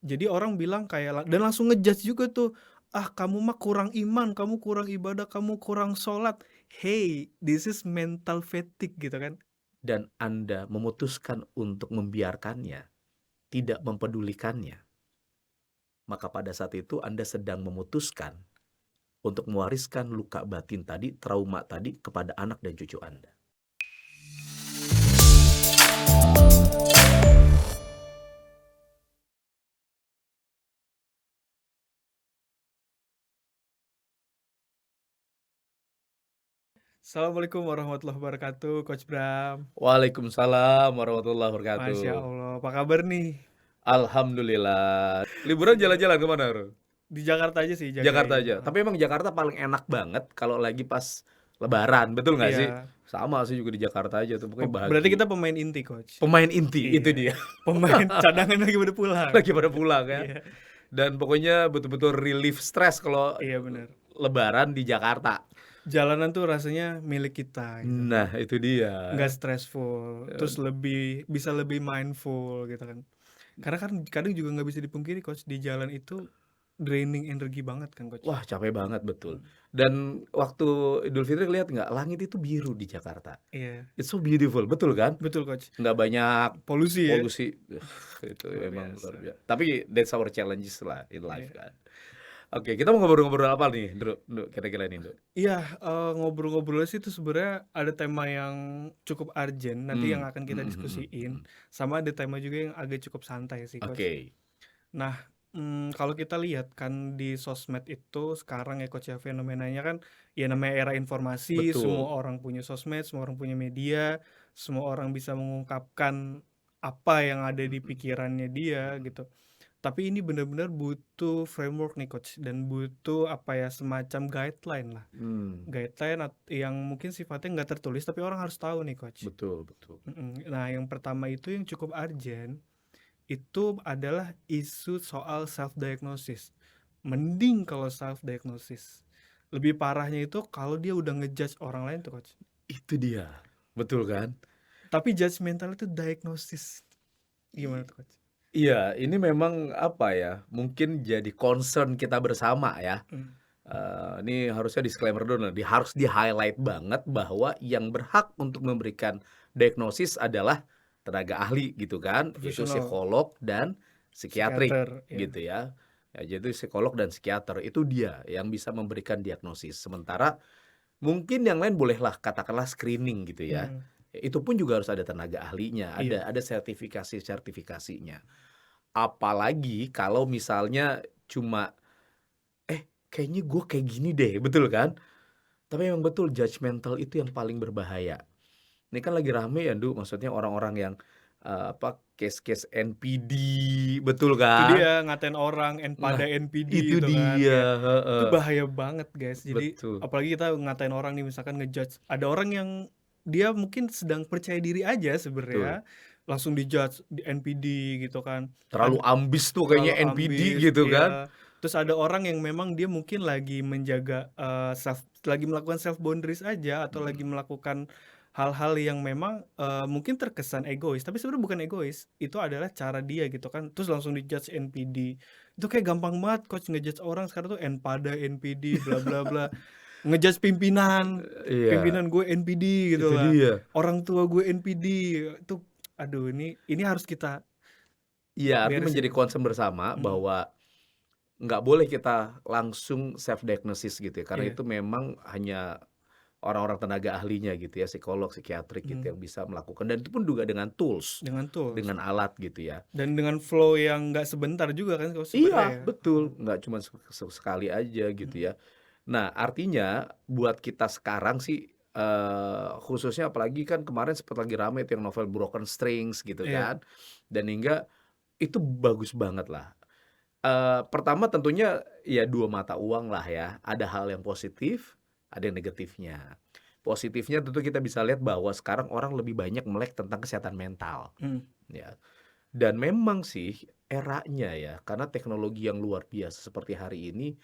Jadi orang bilang kayak dan langsung ngejudge juga tuh, "Ah, kamu mah kurang iman, kamu kurang ibadah, kamu kurang sholat." Hey, this is mental fatigue gitu kan. Dan Anda memutuskan untuk membiarkannya, tidak mempedulikannya, maka pada saat itu Anda sedang memutuskan untuk mewariskan luka batin tadi, trauma tadi kepada anak dan cucu Anda. Assalamualaikum warahmatullahi wabarakatuh, Coach Bram. Waalaikumsalam warahmatullahi wabarakatuh. Masya Allah, apa kabar nih? Alhamdulillah. Liburan Semoga jalan-jalan kemana, Bro? di Jakarta aja sih Jakarta jagain. aja. Tapi emang Jakarta paling enak banget kalau lagi pas Lebaran, betul nggak sih? Iya. Sama sih juga di Jakarta aja tuh, pokoknya Berarti bahagia. kita pemain inti, Coach. Pemain inti, itu Iya. dia. Pemain cadangan lagi pada pulang. Lagi pada pulang ya. Iya. Dan pokoknya betul-betul relief stres kalau Iya benar. Lebaran di Jakarta. Jalanan tuh rasanya milik kita gitu kan. Nah, itu dia. Nggak stressful, terus bisa lebih mindful gitu kan. Karena kan kadang juga nggak bisa dipungkiri, Coach, di jalan itu draining energi banget kan, Coach. Wah, capek banget, betul. Hmm. Dan waktu Idul Fitri lihat nggak, langit itu biru di Jakarta. Iya, It's so beautiful, betul kan? betul, Coach. Nggak banyak Polusi ya, polusi. Itu luar emang biasa. luar biasa. Tapi that's our challenges lah in life Iya. kan. Oke, kita mau ngobrol-ngobrol apa nih, Nduk, kira-kira nih, Nduk? Iya, ngobrol-ngobrol sih itu sebenarnya ada tema yang cukup urgent nanti yang akan kita diskusiin, Mhm. sama ada tema juga yang agak cukup santai sih, Coach. Oke, Nah, kalau kita lihat kan di sosmed itu sekarang ya, Coach, ya, fenomenanya kan ya namanya era informasi, betul. semua orang punya sosmed, semua orang punya media, semua orang bisa mengungkapkan apa yang ada di pikirannya dia gitu. Tapi ini benar-benar butuh framework nih, Coach, dan butuh apa ya, semacam guideline lah. Mmm, Guideline yang mungkin sifatnya nggak tertulis tapi orang harus tahu nih, Coach. betul betul. Nah, yang pertama itu yang cukup urgent itu adalah isu soal self diagnosis. Mending kalau self diagnosis. Lebih parahnya itu kalau dia udah ngejudge orang lain tuh, Coach. Itu dia, betul kan? Tapi judgmental itu diagnosis. Gimana I tuh, Coach? iya, ini memang apa ya, mungkin jadi concern kita bersama ya. Hmm, Ini harusnya disclaimer dulu nih, harus di-highlight banget bahwa yang berhak untuk memberikan diagnosis adalah tenaga ahli gitu kan, yaitu profesional, psikolog dan psikiatrik psikiater, ya. gitu ya. Ya, jadi psikolog dan psikiater itu dia yang bisa memberikan diagnosis. Sementara mungkin yang lain bolehlah katakanlah screening gitu ya. Hmm, Itu pun juga harus ada tenaga ahlinya, iya, ada sertifikasinya. Apalagi kalau misalnya cuma, kayaknya gue kayak gini deh, betul kan? Tapi memang betul judgmental itu yang paling berbahaya. Ini kan lagi rame ya, Ndu, maksudnya orang-orang yang, case-case NPD, betul itu kan? dia ngatain orang pada Nah, NPD itu gitu kan dia, ya. Itu heeh, bahaya banget, guys. Jadi betul apalagi kita ngatain orang nih, misalkan ngejudge ada orang yang dia mungkin sedang percaya diri aja betul. sebenarnya, langsung dijudge di NPD gitu kan. Terlalu ambis tuh kayaknya Terlalu NPD ambis, gitu kan? iya. Terus ada orang yang memang dia mungkin lagi menjaga, lagi melakukan self boundaries aja atau lagi Mhm. melakukan hal-hal yang memang, mungkin terkesan egois, tapi sebenarnya bukan egois, itu adalah cara dia gitu kan, terus langsung di-judge NPD. Itu kayak gampang banget, Coach, ngejudge orang sekarang tuh NPADA, NPD, bla bla bla. Ngejudge pimpinan, Iya, pimpinan gue NPD itu gitu lah, dia. orang tua gue NPD, itu aduh ini harus kita Iya, artinya beresin, menjadi Coach. concern bersama Mhm, bahwa nggak boleh kita langsung self diagnosis gitu ya, karena iya, itu memang hanya orang-orang tenaga ahlinya gitu ya, psikolog, psikiatrik gitu mhm, yang bisa melakukan dan itu pun juga dengan tools, dengan tools dengan alat gitu ya. dan dengan flow yang nggak sebentar juga kan, Coach, sebenarnya Iya, ya. betul, nggak cuma sekali aja gitu Mhm, ya. Nah, artinya buat kita sekarang sih, khususnya apalagi kan kemarin sempet lagi rame tuh yang novel Broken Strings gitu iya, kan, dan hingga itu bagus banget lah. Pertama tentunya ya 2 mata uang lah ya, ada hal yang positif, ada yang negatifnya. Positifnya tentu kita bisa lihat bahwa sekarang orang lebih banyak melek tentang kesehatan mental, mhm, ya. Dan memang sih eranya ya, karena teknologi yang luar biasa seperti hari ini,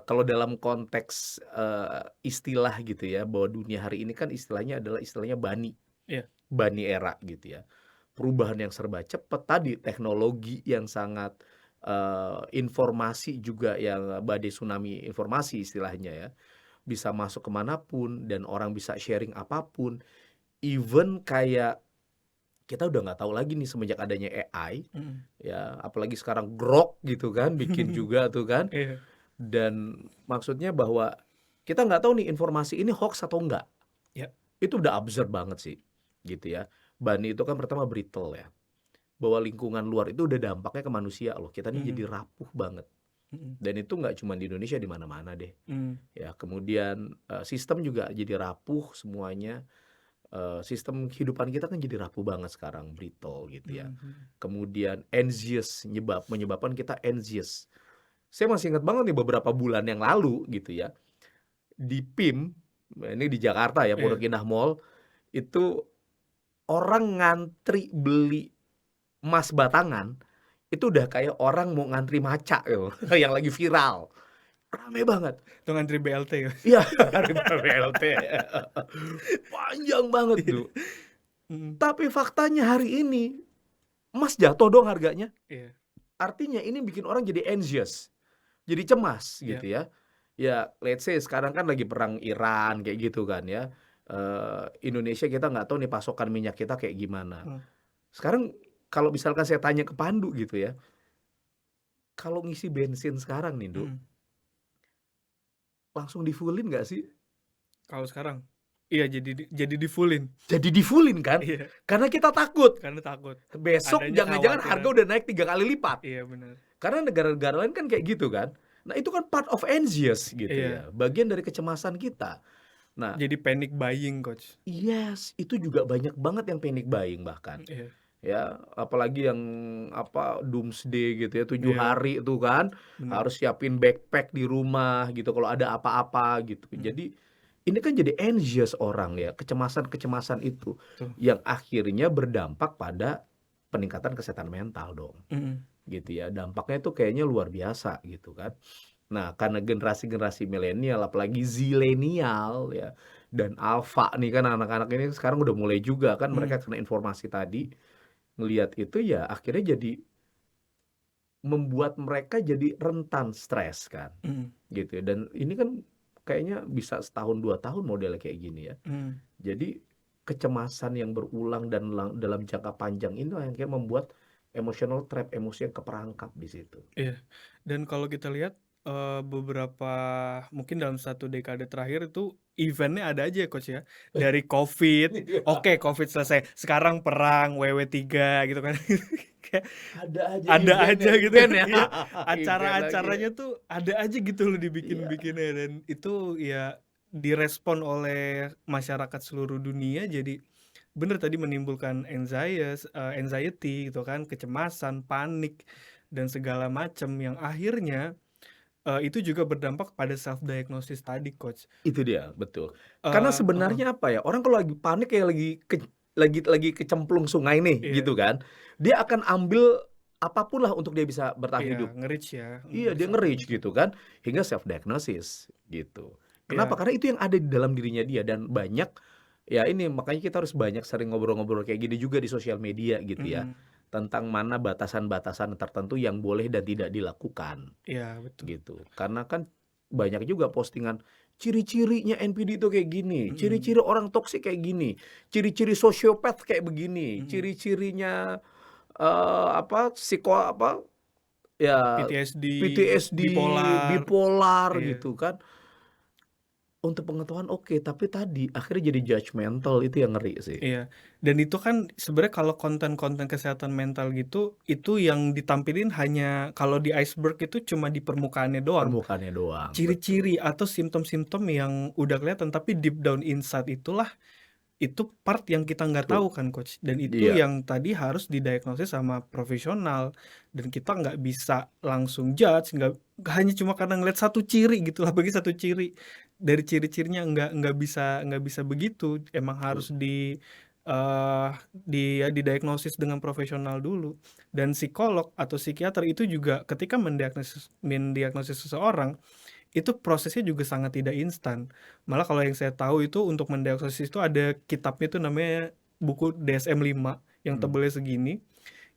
kalau dalam konteks, istilah gitu ya, bahwa dunia hari ini kan istilahnya adalah istilahnya bunny iya, bunny era gitu ya. perubahan yang serba cepat tadi, teknologi yang sangat, informasi juga yang badai tsunami informasi istilahnya ya, bisa masuk kemana pun dan orang bisa sharing apapun. Even kayak kita udah nggak tahu lagi nih semenjak adanya AI, Mhm. ya apalagi sekarang Grok gitu kan, bikin juga tuh kan. Iya. Dan maksudnya bahwa kita nggak tahu nih informasi ini hoax atau enggak. Ya. Itu udah absurd banget sih, gitu ya. Bani itu kan pertama brittle ya, bahwa lingkungan luar itu udah dampaknya ke manusia loh. Kita nih jadi Mhm. rapuh banget. Mhm. Dan itu nggak cuma di Indonesia, di mana-mana deh. Mmm. Ya, kemudian sistem juga jadi rapuh semuanya. Sistem kehidupan kita kan jadi rapuh banget sekarang, brittle gitu ya. Mhm. Kemudian anxious, menyebabkan kita anxious. Saya masih ingat banget nih beberapa bulan yang lalu gitu ya, di PIM, ini di Jakarta ya, Iya. Pondok Indah Mall, itu orang ngantri beli emas batangan, itu udah kayak orang mau ngantri maca gitu, yang lagi viral. Rame banget. Itu ngantri BLT ya? Iya, ngantri BLT. Panjang banget Iya. tuh. Mhm. Tapi faktanya hari ini, emas jatuh dong harganya. Iya. Artinya ini bikin orang jadi anxious, jadi cemas gitu Iya. ya. Ya let's say sekarang kan lagi perang Iran kayak gitu kan ya. Indonesia kita nggak tahu nih pasokan minyak kita kayak gimana. Mmm. Sekarang kalau misalkan saya tanya ke Pandu gitu ya, kalau ngisi bensin sekarang nih Nduk, Mhm. langsung di-full-in nggak sih? Kalau sekarang? Iya, jadi di-full-in. Jadi di-full-in kan? Iya, Karena kita takut, karena takut. besok Adanya jangan-jangan harga kekhawatiran. udah naik 3 kali lipat. Iya, benar. Karena negara-negara lain kan kayak gitu kan. Nah itu kan part of anxious gitu Iya. ya, bagian dari kecemasan kita. Nah, Jadi panic buying, Coach. yes, itu juga banyak banget yang panic buying bahkan. Iya. Ya, apalagi yang doomsday gitu ya, 7 Iya, hari itu kan, benar. harus siapin backpack di rumah gitu kalau ada apa-apa gitu. Mhm. Jadi ini kan jadi anxious orang ya, kecemasan-kecemasan itu Betul. yang akhirnya berdampak pada peningkatan kesehatan mental dong, Mhm. gitu ya. Dampaknya itu kayaknya luar biasa gitu kan. Nah, karena generasi-generasi milenial apalagi zilenial ya dan alfa nih kan anak-anak ini sekarang udah mulai juga kan mereka Mhm. kena informasi tadi, ngelihat itu ya akhirnya jadi membuat mereka jadi rentan stres kan, Mhm. gitu ya. Dan ini kan kayaknya bisa setahun 2 tahun modelnya kayak gini ya. Mhm. Jadi kecemasan yang berulang dan dalam jangka panjang ini yang akhirnya membuat emotional trap, emosi yang keperangkap di situ. Iya. Dan kalau kita lihat, beberapa mungkin dalam 1 dekade terakhir itu event-nya ada aja ya, Coach, ya. Dari Covid, oke Covid selesai, sekarang perang, WW3 gitu kan. Kayak Ada aja ada event-nya, aja gitu, event ya, iya. event lagi. Acara-acaranya tuh ada aja gitu loh Iya. dibikin-bikinnya dan itu ya direspon oleh masyarakat seluruh dunia jadi bener tadi menimbulkan anxiety gitu kan, kecemasan, panik, dan segala macam yang akhirnya, itu juga berdampak pada self diagnosis tadi, Coach. Itu dia, betul. Karena Heeh, sebenarnya apa ya, orang kalau lagi panik kayak lagi kecemplung sungai nih, iya, gitu kan. Dia akan ambil apapun lah untuk dia bisa bertahan iya, hidup. nge-reach ya untuk Iya, dia saat nge-reach itu. gitu kan, hingga self diagnosis gitu. Kenapa? Iya. Karena itu yang ada di dalam dirinya dia dan banyak ya ini makanya kita harus banyak sering ngobrol-ngobrol kayak gini juga di sosial media gitu ya. Mhm. Tentang mana batasan-batasan tertentu yang boleh dan tidak dilakukan. Iya, betul. Gitu. Karena kan banyak juga postingan, ciri-cirinya NPD itu kayak gini, Mhm. ciri-ciri orang toksik kayak gini, ciri-ciri sosiopat kayak begini, Mhm. ciri-cirinya, ya PTSD, PTSD, bipolar, bipolar iya. gitu kan. Untuk pengetahuan oke, tapi tadi akhirnya jadi judgmental itu yang ngeri sih. Iya, dan itu kan sebenarnya kalau konten-konten kesehatan mental gitu, itu yang ditampilin hanya kalau di iceberg itu cuma di permukaannya doang. Permukaannya doang, betul. Ciri-ciri atau simptom-simptom yang udah kelihatan, tapi deep down inside itulah, itu part yang kita nggak True. tahu kan, Coach. Dan itu Iya, yang tadi harus didiagnosis sama profesional, dan kita nggak bisa langsung judge, nggak hanya cuma karena ngeliat satu ciri gitu, apalagi satu ciri, dari ciri-cirinya nggak bisa begitu, emang true. harus didiagnosis dengan profesional dulu. Dan psikolog atau psikiater itu juga ketika mendiagnosis seseorang, itu prosesnya juga sangat tidak instan. Malah kalau yang saya tahu itu untuk mendiagnosis itu ada kitabnya itu namanya buku DSM-5. yang Hmm. tebelnya segini,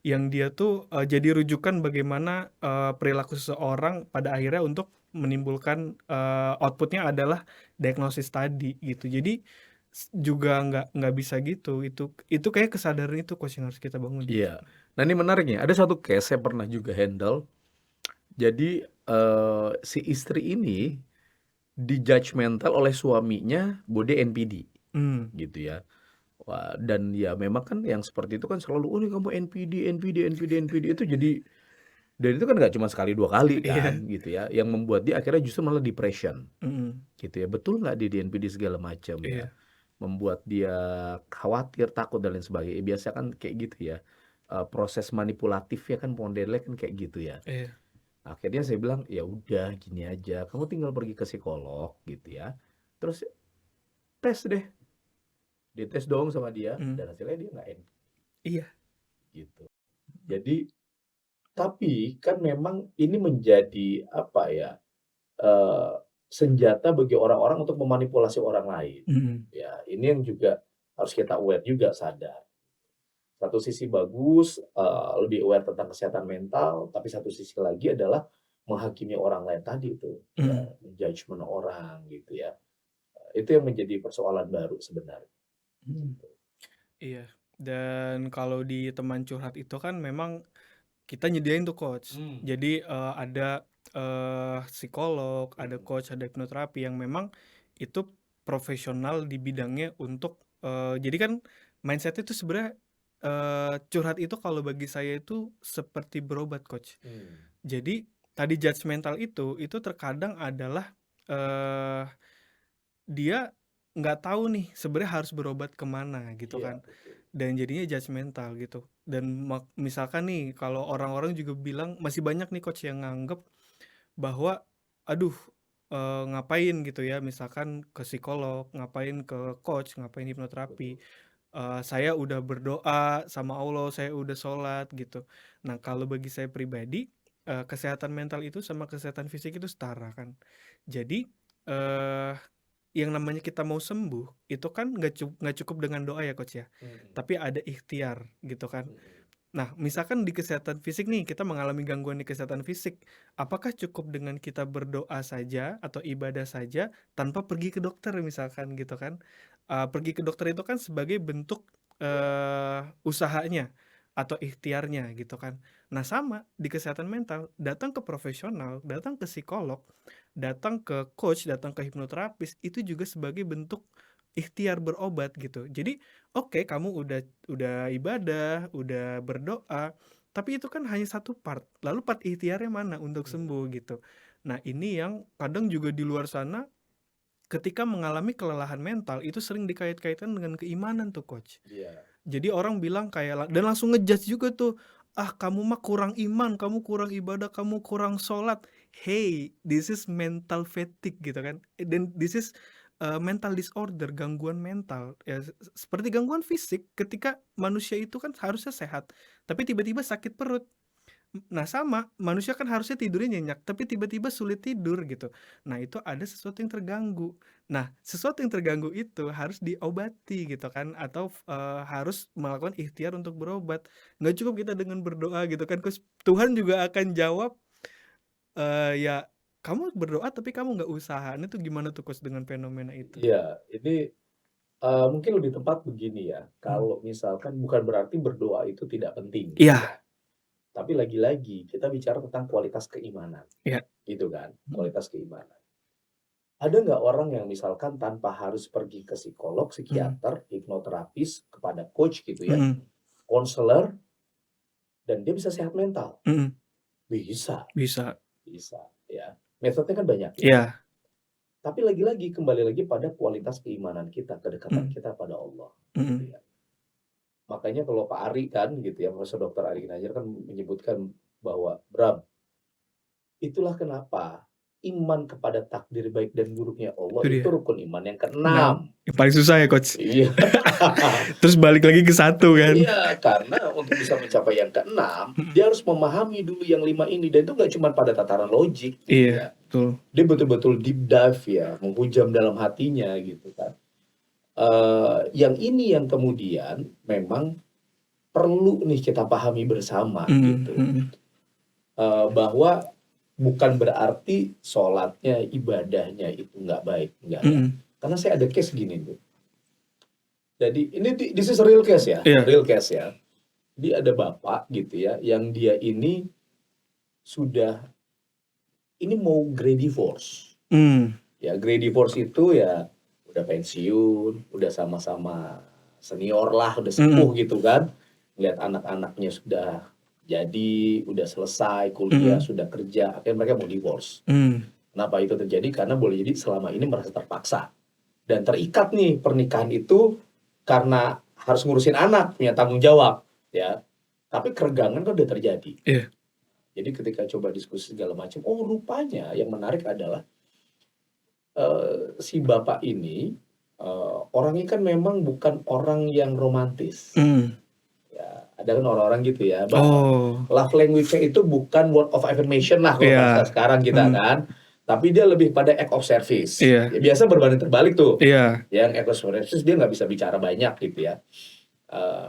yang dia tuh jadi rujukan bagaimana perilaku seseorang pada akhirnya untuk menimbulkan outputnya adalah diagnosis tadi gitu. Jadi juga nggak bisa gitu. Itu kayak kesadaran itu coach yang harus kita bangun. Iya. Nah ini menarik nih. Ada satu case saya pernah juga handle. Jadi si istri ini di-judgmental oleh suaminya bahwa dia NPD Hmm. gitu ya. Wah, dan ya memang kan yang seperti itu kan selalu, oh ini kamu NPD, NPD, NPD, NPD itu jadi, dan itu kan nggak cuma sekali dua kali Iya. kan gitu ya, yang membuat dia akhirnya justru malah depression Mm-mm. gitu ya. Betul nggak dia di NPD segala macam ya, Iya. membuat dia khawatir, takut dan lain sebagainya. Biasa kan kayak gitu ya. Proses manipulatifnya kan modelnya kan kayak gitu ya. Iya. Akhirnya saya bilang ya udah gini aja, kamu tinggal pergi ke psikolog gitu ya, terus tes deh, dites dong sama dia Mm. dan hasilnya dia nggak NPD Iya. gitu. Jadi tapi kan memang ini menjadi apa ya, eee, senjata bagi orang-orang untuk memanipulasi orang lain. Mm-mm. Ya, ini yang juga harus kita aware juga, sadar. Satu sisi bagus, lebih aware tentang kesehatan mental, tapi satu sisi lagi adalah menghakimi orang lain tadi itu, ya, Mm. men-judgement orang gitu ya. Itu yang menjadi persoalan baru sebenarnya. Mm. Iya. Dan kalau di teman curhat itu kan memang kita nyediain tuh coach. Hmm. Jadi ada psikolog, ada Mhm. coach, ada hipnoterapi yang memang itu profesional di bidangnya untuk jadi kan mindsetnya itu sebenarnya curhat itu kalau bagi saya itu seperti berobat coach. Hmm. Jadi tadi judgmental itu terkadang adalah eh dia nggak tahu nih sebenarnya harus berobat kemana gitu Iya, kan, betul. dan jadinya judgmental gitu. Dan misalkan nih kalau orang-orang juga bilang masih banyak nih coach yang nganggep bahwa aduh ngapain gitu ya, misalkan ke psikolog, ngapain ke coach, ngapain hipnoterapi. Betul. Saya udah berdoa sama Allah, saya udah sholat gitu. Nah kalau bagi saya pribadi kesehatan mental itu sama kesehatan fisik itu setara kan. Jadi eh yang namanya kita mau sembuh itu kan nggak cukup dengan doa ya coach ya, Mhm. tapi ada ikhtiar gitu kan. Mhm. Nah misalkan di kesehatan fisik nih kita mengalami gangguan di kesehatan fisik, apakah cukup dengan kita berdoa saja atau ibadah saja tanpa pergi ke dokter misalkan gitu kan. Pergi ke dokter itu kan sebagai bentuk usahanya atau ikhtiarnya gitu kan. Nah sama di kesehatan mental, datang ke profesional, datang ke psikolog, datang ke coach, datang ke hipnoterapis itu juga sebagai bentuk ikhtiar berobat gitu. Jadi oke, kamu udah ibadah, udah berdoa, tapi itu kan hanya satu part. Lalu part ikhtiarnya mana untuk Mhm. sembuh gitu. Nah, ini yang kadang juga di luar sana ketika mengalami kelelahan mental itu sering dikait-kaitkan dengan keimanan tuh coach. Iya. Jadi orang bilang kayak dan langsung ngejudge juga tuh, ah kamu mah kurang iman, kamu kurang ibadah, kamu kurang sholat. Hey, this is mental fatigue gitu kan. Dan this is mental disorder, gangguan mental. Ya seperti gangguan fisik ketika manusia itu kan harusnya sehat, tapi tiba-tiba sakit perut. Nah sama, manusia kan harusnya tidurnya nyenyak, tapi tiba-tiba sulit tidur gitu. Nah itu ada sesuatu yang terganggu. Nah sesuatu yang terganggu itu harus diobati gitu kan, atau harus melakukan ikhtiar untuk berobat. Nggak cukup kita dengan berdoa gitu kan, Coach. Tuhan juga akan jawab, ya kamu berdoa tapi kamu nggak usaha. Ini tuh gimana tuh Coach dengan fenomena itu? Iya, ini, mungkin lebih tepat begini ya, Hmm. kalau misalkan bukan berarti berdoa itu tidak penting, Iya, tapi lagi-lagi kita bicara tentang kualitas keimanan, iya. gitu kan, Hmm. kualitas keimanan. Ada nggak orang yang misalkan tanpa harus pergi ke psikolog, Hmm. psikiater, hipnoterapis, kepada coach gitu ya, Hmm. konselor, dan dia bisa sehat mental? Hmm. Bisa, Bisa. bisa, ya. Metodenya kan banyak ya. Iya. Tapi lagi-lagi, kembali lagi pada kualitas keimanan kita, kedekatan Hmm. kita pada Allah, gitu Hmm. ya. Makanya kalau Pak Ari kan gitu ya, Profesor Dokter Ari Ginanjar kan menyebutkan bahwa, "Bram, itulah kenapa iman kepada takdir baik dan buruknya Allah Itu itu dia. rukun iman yang Nah, keenam." yang paling susah ya coach. Iya. Terus balik lagi ke satu kan. Iya, karena untuk bisa mencapai yang keenam, Mm. dia harus memahami dulu yang 5 ini, dan itu nggak cuma pada tataran logik gitu Iya, ya. betul. Dia betul-betul deep dive ya, menghujam dalam hatinya gitu kan. Yang ini yang kemudian memang perlu nih kita pahami bersama Mhm gitu. mhm. Bahwa bukan berarti sholatnya, ibadahnya itu nggak baik, enggak ya. Mhm. Karena saya ada case gini tuh. Jadi ini this is real case ya, Iya. real case ya. Dia ada bapak gitu ya, yang dia ini sudah ini mau grade divorce. Ya grade divorce itu ya udah pensiun, udah sama-sama senior lah, udah sepuh gitu kan. Lihat anak-anaknya sudah jadi, udah selesai kuliah, sudah kerja, akhirnya mereka mau divorce. Kenapa itu terjadi? Karena boleh jadi selama ini merasa terpaksa dan terikat nih pernikahan itu karena harus ngurusin anak, punya tanggung jawab, ya. Tapi keregangan kan udah terjadi. Iya. Jadi ketika coba diskusi segala macam, oh rupanya yang menarik adalah si bapak ini orangnya kan memang bukan orang yang romantis. Ya, ada kan orang-orang gitu ya, Oh. love language-nya itu bukan word of affirmation lah kalau Iya. bahasa sekarang kita kan, tapi dia lebih pada act of service. Iya. Ya, biasa berbanding terbalik tuh. Iya. Yang act of service dia nggak bisa bicara banyak gitu ya.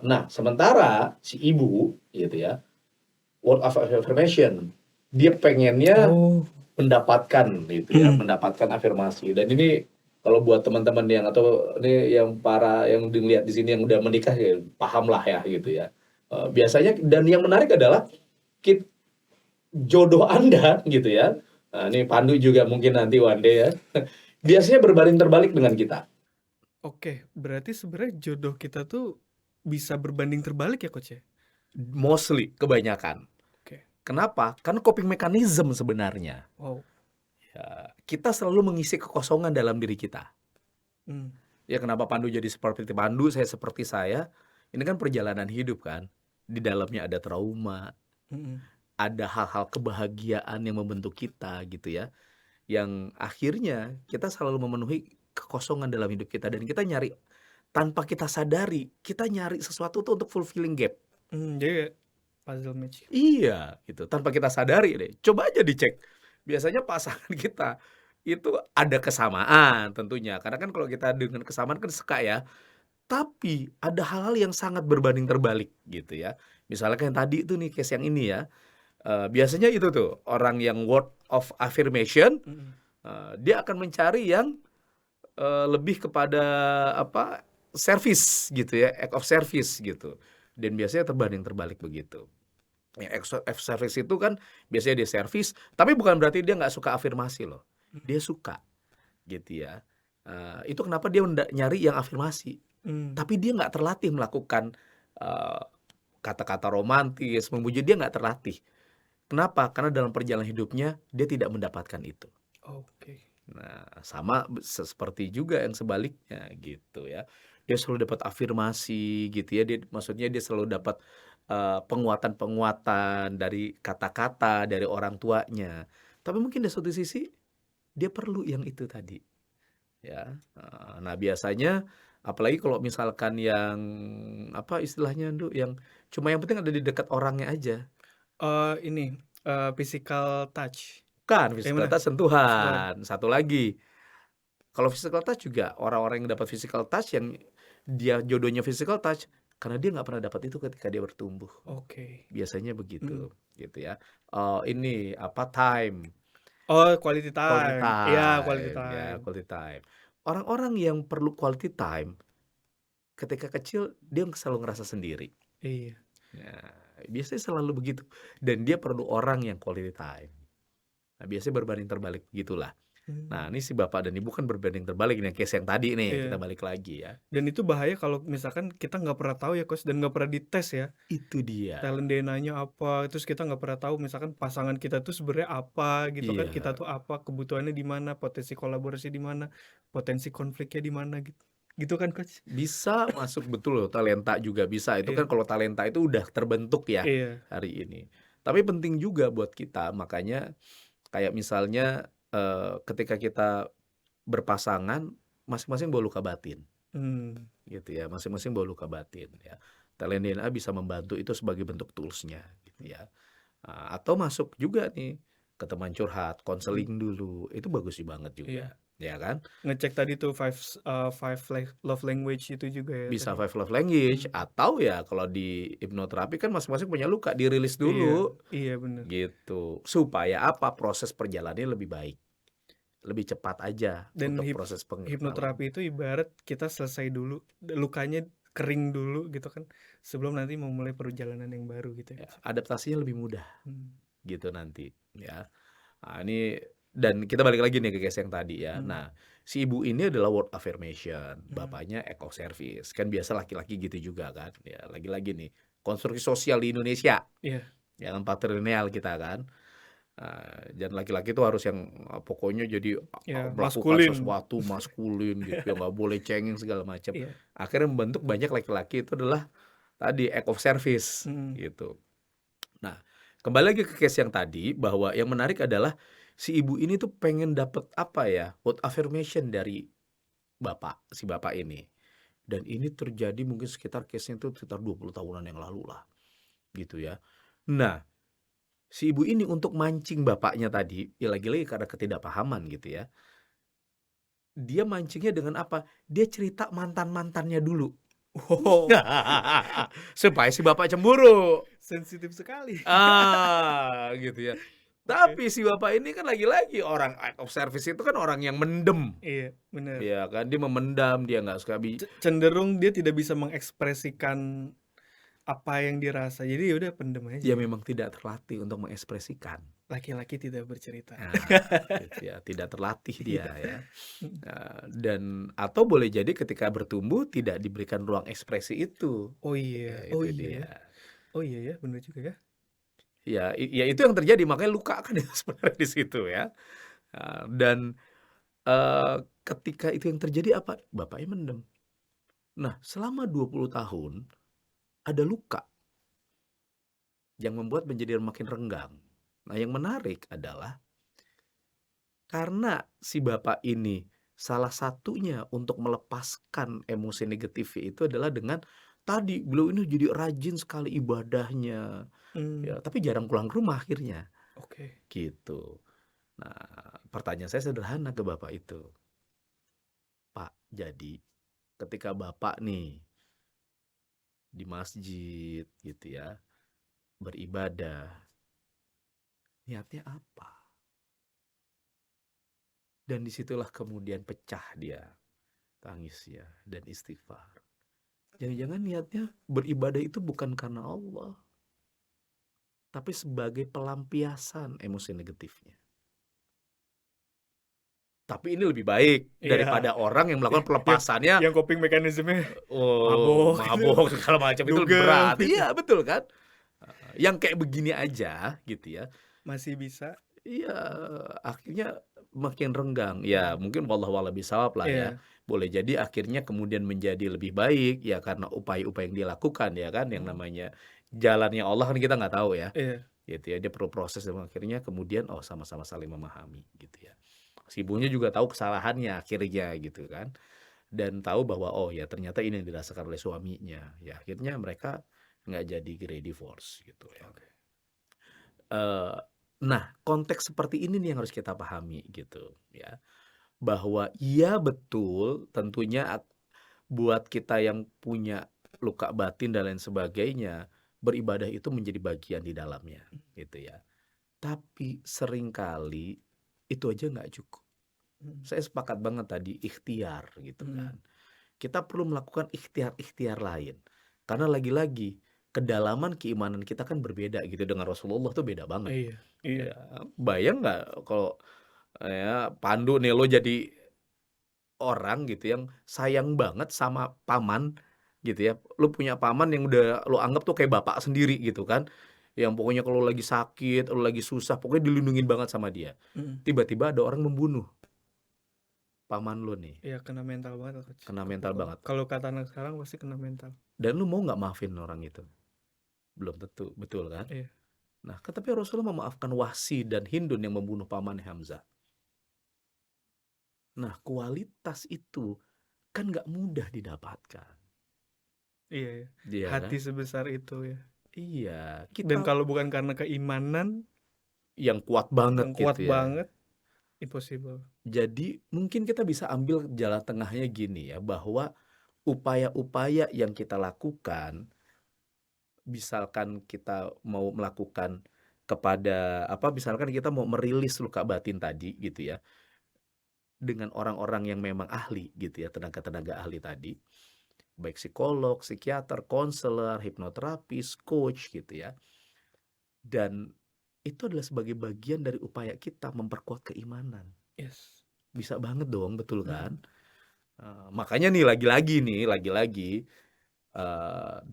Nah, sementara si ibu gitu ya, word of affirmation, dia pengennya mendapatkan gitu ya, mendapatkan afirmasi. Dan ini kalau buat teman-teman yang atau ini yang para yang dilihat di sini yang udah menikah ya paham lah ya gitu ya. Biasanya dan yang menarik adalah jodoh Anda gitu ya. Nah, ini Pandu juga mungkin nanti one day ya. Biasanya berbanding terbalik dengan kita. Oke, berarti sebenarnya jodoh kita tuh bisa berbanding terbalik ya Coach ya? Mostly, kebanyakan. Oke. Kenapa? Karena coping mechanism sebenarnya. Wow. Ya, kita selalu mengisi kekosongan dalam diri kita. Hmm. Ya kenapa Pandu jadi seperti Pandu, saya seperti saya. Ini kan perjalanan hidup kan. Di dalamnya ada trauma, ada hal-hal kebahagiaan yang membentuk kita gitu ya. Yang akhirnya kita selalu memenuhi kekosongan dalam hidup kita. Dan kita nyari, tanpa kita sadari, kita nyari sesuatu tuh untuk fulfilling gap. Jadi puzzle match. Iya, gitu. Tanpa kita sadari deh. Coba aja dicek. Biasanya pasangan kita itu ada kesamaan tentunya. Karena kan kalau kita dengan kesamaan kan suka ya. Tapi ada hal-hal yang sangat berbanding terbalik gitu ya. Misalnya kayak yang tadi itu nih, case yang ini ya. Biasanya itu tuh, orang yang word of affirmation, dia akan mencari yang lebih kepada apa, service gitu ya, act of service gitu. Dan biasanya terbanding terbalik begitu. Ya, act of service itu kan biasanya dia service, tapi bukan berarti dia nggak suka afirmasi loh. Dia suka gitu ya. Itu kenapa dia nyari yang afirmasi. Tapi dia nggak terlatih melakukan kata-kata romantis, memuji, dia nggak terlatih. Kenapa? Karena dalam perjalanan hidupnya dia tidak mendapatkan itu. Oke. Nah, sama seperti juga yang sebaliknya gitu ya. Dia selalu dapat afirmasi gitu ya. Maksudnya dia selalu dapat penguatan-penguatan dari kata-kata dari orang tuanya. Tapi mungkin di satu sisi dia perlu yang itu tadi. Ya. Nah, biasanya apalagi kalau misalkan yang apa istilahnya yang cuma yang penting ada di dekat orangnya aja. Ini physical touch. Kan physical touch sentuhan. Sentuhan. Satu lagi. Kalau physical touch juga orang-orang yang dapat physical touch yang dia jodohnya physical touch karena dia nggak pernah dapat itu ketika dia bertumbuh. Oke. Biasanya begitu gitu ya. Ini apa time. Quality Quality time. Iya, quality time ya, time. quality time. Orang-orang yang perlu quality time ketika kecil dia selalu ngerasa sendiri. Iya. Ya, biasanya selalu begitu. Dan dia perlu orang yang quality time. Nah, biasanya berbanding terbalik gitulah. Nah, ini si bapak dan ibu kan berbanding terbalik nih, case yang tadi nih, kita balik lagi ya. Dan itu bahaya kalau misalkan kita nggak pernah tahu ya Coach, dan nggak pernah dites ya. Itu dia. Talent DNA-nya apa, terus kita nggak pernah tahu misalkan pasangan kita tuh sebenarnya apa gitu kan, kita tuh apa, kebutuhannya di mana, potensi kolaborasi di mana, potensi konfliknya di mana gitu. Gitu kan Coach? Bisa masuk betul loh, talenta juga bisa. Itu kan kalau talenta itu udah terbentuk ya hari ini. Tapi penting juga buat kita, makanya kayak misalnya ketika kita berpasangan, masing-masing bawa luka batin. Gitu ya, masing-masing bawa luka batin ya. Talent DNA bisa membantu itu sebagai bentuk tools-nya gitu ya. Atau masuk juga nih ke teman curhat, konseling dulu. Itu bagus banget juga. ya kan? Ngecek tadi tuh five love language itu juga ya Bisa tadi? 5 love language Mmm, atau ya kalau di hipnoterapi kan masing-masing punya luka, dirilis iya, dulu iya bener. gitu. Supaya apa? Proses perjalanannya lebih baik, lebih cepat aja Dan untuk proses pengenalan. hipnoterapi itu ibarat kita selesai dulu, lukanya kering dulu gitu kan, sebelum nanti memulai perjalanan yang baru gitu ya, Ya, Coach? adaptasinya lebih mudah Mmm, gitu nanti ya. Nah, ini dan kita balik lagi nih ke case yang tadi ya. mmm, Nah, si ibu ini adalah word affirmation, mmm, bapaknya act of service. Kan biasa laki-laki gitu juga kan. Ya, lagi-lagi nih konstruksi sosial di Indonesia, iya, ya kan patrilineal kita kan. Dan laki-laki itu harus yang pokoknya jadi ya melakukan maskulin. sesuatu maskulin gitu ya, nggak boleh cengeng segala macam. Iya, Akhirnya membentuk banyak laki-laki itu adalah tadi act of service mhm, gitu. Nah, kembali lagi ke case yang tadi, bahwa yang menarik adalah si ibu ini tuh pengen dapet apa ya, word affirmation dari si bapak ini. Dan ini terjadi mungkin sekitar case-nya itu sekitar 20 tahunan yang lalu lah, gitu ya. Nah, si ibu ini untuk mancing bapaknya tadi, ya lagi-lagi karena ketidakpahaman gitu ya. Dia mancingnya dengan apa? Dia cerita mantan-mantannya dulu. wow, Supaya si bapak cemburu. sensitif sekali. Gitu ya. Oke, Tapi si bapak ini kan lagi-lagi orang act of service itu kan orang yang mendem, iya, bener. ya kan? Dia memendam, dia nggak suka Cenderung dia tidak bisa mengekspresikan apa yang dirasa, jadi ya udah pendem aja dia gitu. memang tidak terlatih untuk mengekspresikan. Laki-laki tidak bercerita. Gitu ya, tidak terlatih dia Iya, ya. mhm. Dan atau boleh jadi ketika bertumbuh tidak diberikan ruang ekspresi itu. Oh iya, Ya oh itu iya ya, dia. oh iya ya, bener juga ya. Ya itu yang terjadi makanya luka kan itu sebenarnya di situ ya. Dan ketika itu yang terjadi apa? Bapaknya mendem. Nah, selama 20 tahun ada luka yang membuat menjadi makin renggang. Nah, yang menarik adalah karena si bapak ini salah satunya untuk melepaskan emosi negatif itu adalah dengan tadi beliau ini jadi rajin sekali ibadahnya, ya, Mmm, tapi jarang pulang ke rumah akhirnya, oke. gitu. Nah, pertanyaan saya sederhana ke bapak itu, "Pak, jadi ketika bapak nih di masjid gitu ya, beribadah, niatnya apa?" Dan disitulah kemudian pecah dia, tangis ya, dan istighfar. Jangan-jangan niatnya beribadah itu bukan karena Allah, tapi sebagai pelampiasan emosi negatifnya. Tapi ini lebih baik Iya, daripada orang yang melakukan yang pelepasannya, yang coping mekanismenya oh, mabok gitu, mabok segala macam itu lebih dugem berat. gitu, Iya, betul kan? Yang kayak begini aja gitu ya. masih bisa, Iya, akhirnya makin renggang. Ya, mhm, mungkin wallahu a'lam bishawab lah ya. iya, Boleh jadi akhirnya kemudian menjadi lebih baik ya karena upaya-upaya yang dia lakukan ya kan, yang mhm, namanya jalannya Allah kan kita nggak tahu ya. iya, Gitu ya, dia perlu proses dan akhirnya kemudian oh sama-sama saling memahami gitu ya. Si ibunya juga tahu kesalahannya akhirnya gitu kan. Dan tahu bahwa oh ya ternyata ini yang dirasakan oleh suaminya. Ya akhirnya mereka nggak jadi gerai divorce gitu ya. oke, Eee, nah, konteks seperti ini nih yang harus kita pahami gitu ya, bahwa iya betul tentunya buat kita yang punya luka batin dan lain sebagainya, beribadah itu menjadi bagian di dalamnya gitu ya. Tapi seringkali itu aja nggak cukup. mhm, Saya sepakat banget tadi ikhtiar gitu mhm, kan. Kita perlu melakukan ikhtiar-ikhtiar lain. Karena lagi-lagi kedalaman keimanan kita kan berbeda gitu dengan Rasulullah tuh beda banget. iya, iya, Ya, bayang nggak kalau, ya Pandu nih lo jadi orang gitu yang sayang banget sama paman gitu ya, lu punya paman yang udah lo anggap tuh kayak bapak sendiri gitu kan, yang pokoknya kalau lagi sakit, lo lagi susah, pokoknya dilindungin banget sama dia. mhm, Tiba-tiba ada orang membunuh paman lo nih, iya kena mental banget lah Coach, kena mental banget, kalau kata anak sekarang pasti kena mental, dan lu mau nggak maafin orang itu? Belum tentu, betul kan? iya, Nah, tapi Rasulullah memaafkan Wahsy dan Hindun yang membunuh paman Hamzah. Nah, kualitas itu kan nggak mudah didapatkan. iya ya, Iya hati kan? sebesar itu ya, Iya, dan kita kalau bukan karena keimanan yang kuat banget yang kuat gitu ya. banget, Impossible. Jadi mungkin kita bisa ambil jalan tengahnya gini ya, bahwa upaya-upaya yang kita lakukan, misalkan kita mau melakukan kepada apa, misalkan kita mau merilis luka batin tadi gitu ya, dengan orang-orang yang memang ahli gitu ya, tenaga-tenaga ahli tadi, baik psikolog, psikiater, konselor, hipnoterapis, coach gitu ya. Dan itu adalah sebagai bagian dari upaya kita memperkuat keimanan. Yes. Bisa banget dong, betul kan? Mhm. Makanya nih lagi-lagi,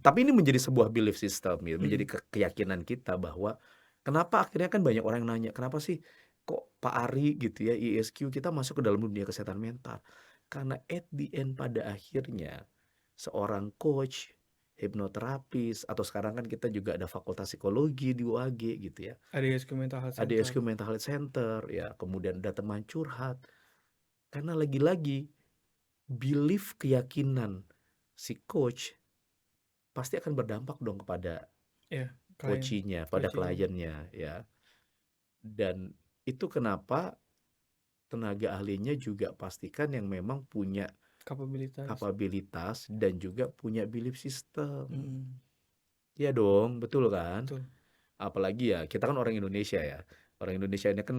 tapi ini menjadi sebuah belief system ya, menjadi Mhm. keyakinan kita bahwa kenapa akhirnya kan banyak orang yang nanya, "Kenapa sih kok Pak Ari gitu ya, ISQ kita masuk ke dalam dunia kesehatan mental?" Karena at the end pada akhirnya seorang coach, hipnoterapis, atau sekarang kan kita juga ada fakultas psikologi di UAG gitu ya, ADHD Mental Health ada Center. ISQ Mental Health Center ya, kemudian ada teman curhat. Karena lagi-lagi belief, keyakinan si coach pasti akan berdampak dong kepada Ya, klien, coachee-nya, pada coaching-nya. kliennya ya. Dan itu kenapa tenaga ahlinya juga pastikan yang memang punya Kapabilitas. kapabilitas dan juga punya belief system. Mhm. Iya dong, betul kan? Betul, Apalagi ya kita kan orang Indonesia ya. Orang Indonesia ini kan